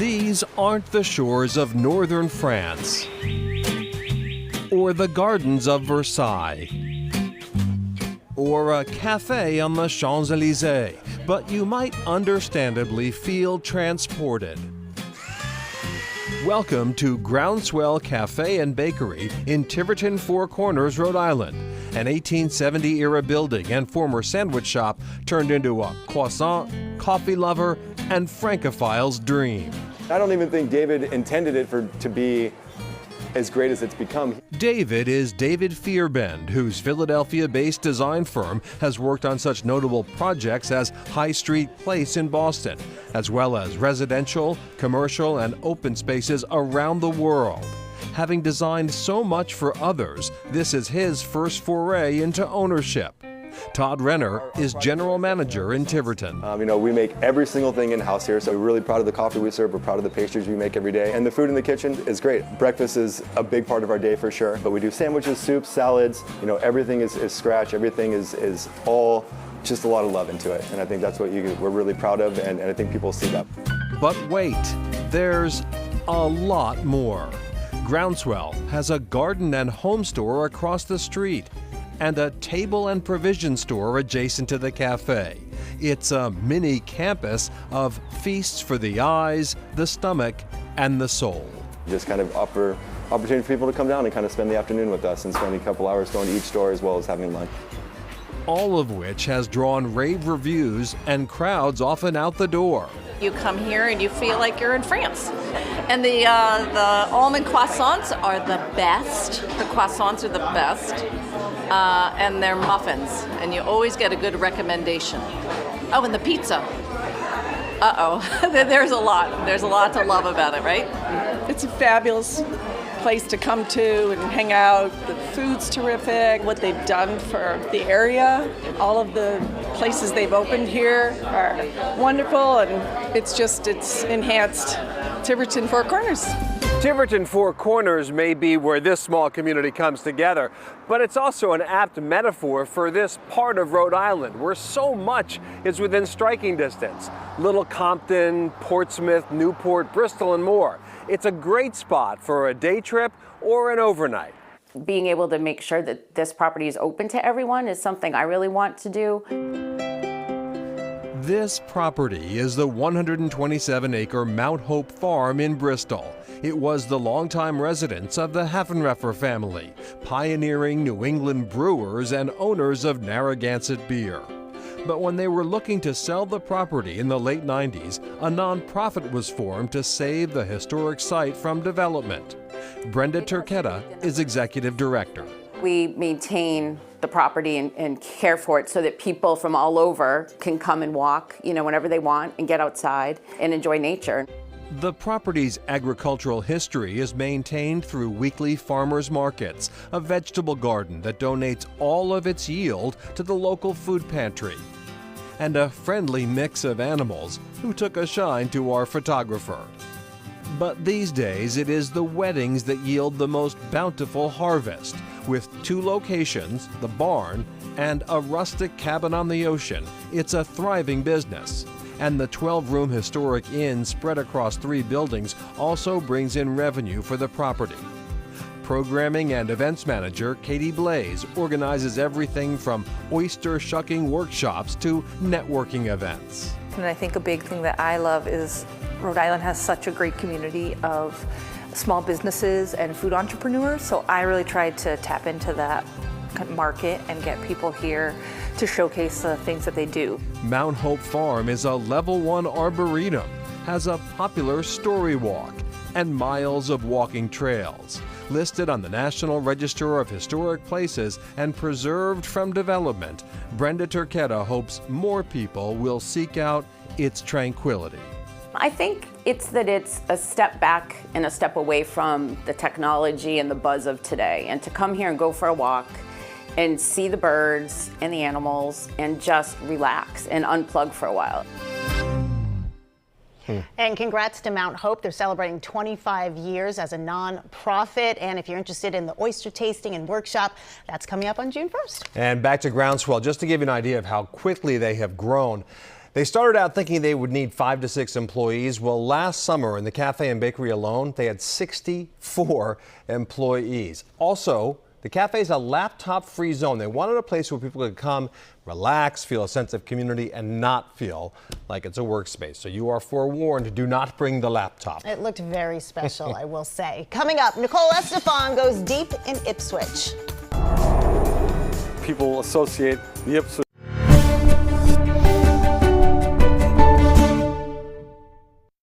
These aren't the shores of northern France or the gardens of Versailles or a cafe on the Champs-Élysées, but you might understandably feel transported. Welcome to Groundswell Cafe and Bakery in Tiverton Four Corners, Rhode Island, an 1870-era building and former sandwich shop turned into a croissant, coffee lover, and Francophile's dream. I don't even think David intended it to be as great as it's become. David is David Fearbend, whose Philadelphia-based design firm has worked on such notable projects as High Street Place in Boston, as well as residential, commercial, and open spaces around the world. Having designed so much for others, this is his first foray into ownership. Todd Renner is general manager in Tiverton. We make every single thing in-house here, so we're really proud of the coffee we serve, we're proud of the pastries we make every day, and the food in the kitchen is great. Breakfast is a big part of our day for sure, but we do sandwiches, soups, salads, everything is scratch, everything is all just a lot of love into it, and I think that's what we're really proud of, and I think people see that. But wait, there's a lot more. Groundswell has a garden and home store across the street, and a table and provision store adjacent to the cafe. It's a mini campus of feasts for the eyes, the stomach, and the soul. Just kind of offer opportunity for people to come down and kind of spend the afternoon with us and spend a couple hours going to each store as well as having lunch. All of which has drawn rave reviews and crowds often out the door. You come here and you feel like you're in France. And the almond croissants are the best. The croissants are the best. And they're muffins. And you always get a good recommendation. Oh, and the pizza. There's a lot. There's a lot to love about it, right? It's a fabulous place to come to and hang out. The food's terrific. What they've done for the area, all of the places they've opened here are wonderful, and it's enhanced Tiverton Four Corners. Tiverton Four Corners may be where this small community comes together, but it's also an apt metaphor for this part of Rhode Island where so much is within striking distance. Little Compton, Portsmouth, Newport, Bristol, and more. It's a great spot for a day trip or an overnight. Being able to make sure that this property is open to everyone is something I really want to do. This property is the 127-acre Mount Hope Farm in Bristol. It was the longtime residence of the Haffenreffer family, pioneering New England brewers and owners of Narragansett beer. But when they were looking to sell the property in the late 90s, a nonprofit was formed to save the historic site from development. Brenda Turquetta is executive director. We maintain the property and care for it so that people from all over can come and walk, whenever they want and get outside and enjoy nature. The property's agricultural history is maintained through weekly farmers markets, a vegetable garden that donates all of its yield to the local food pantry, and a friendly mix of animals who took a shine to our photographer. But these days it is the weddings that yield the most bountiful harvest. With 2 locations, the barn and a rustic cabin on the ocean, it's a thriving business. And the 12-room historic inn spread across 3 buildings also brings in revenue for the property. Programming and events manager Katie Blaze organizes everything from oyster shucking workshops to networking events. And I think a big thing that I love is Rhode Island has such a great community of small businesses and food entrepreneurs, so I really tried to tap into that market and get people here to showcase the things that they do. Mount Hope Farm is a level 1 arboretum, has a popular story walk, and miles of walking trails. Listed on the National Register of Historic Places and preserved from development, Brenda Turquetta hopes more people will seek out its tranquility. I think it's a step back and a step away from the technology and the buzz of today, and to come here and go for a walk and see the birds and the animals and just relax and unplug for a while. And congrats to Mount Hope. They're celebrating 25 years as a non-profit. And if you're interested in the oyster tasting and workshop, that's coming up on June 1st. And back to Groundswell, just to give you an idea of how quickly they have grown. They started out thinking they would need 5 to 6 employees. Well, last summer in the cafe and bakery alone, they had 64 employees. Also, the cafe is a laptop-free zone. They wanted a place where people could come, relax, feel a sense of community, and not feel like it's a workspace. So you are forewarned, do not bring the laptop. It looked very special, I will say. Coming up, Nicole Estefan goes deep in Ipswich. People associate the Ipswich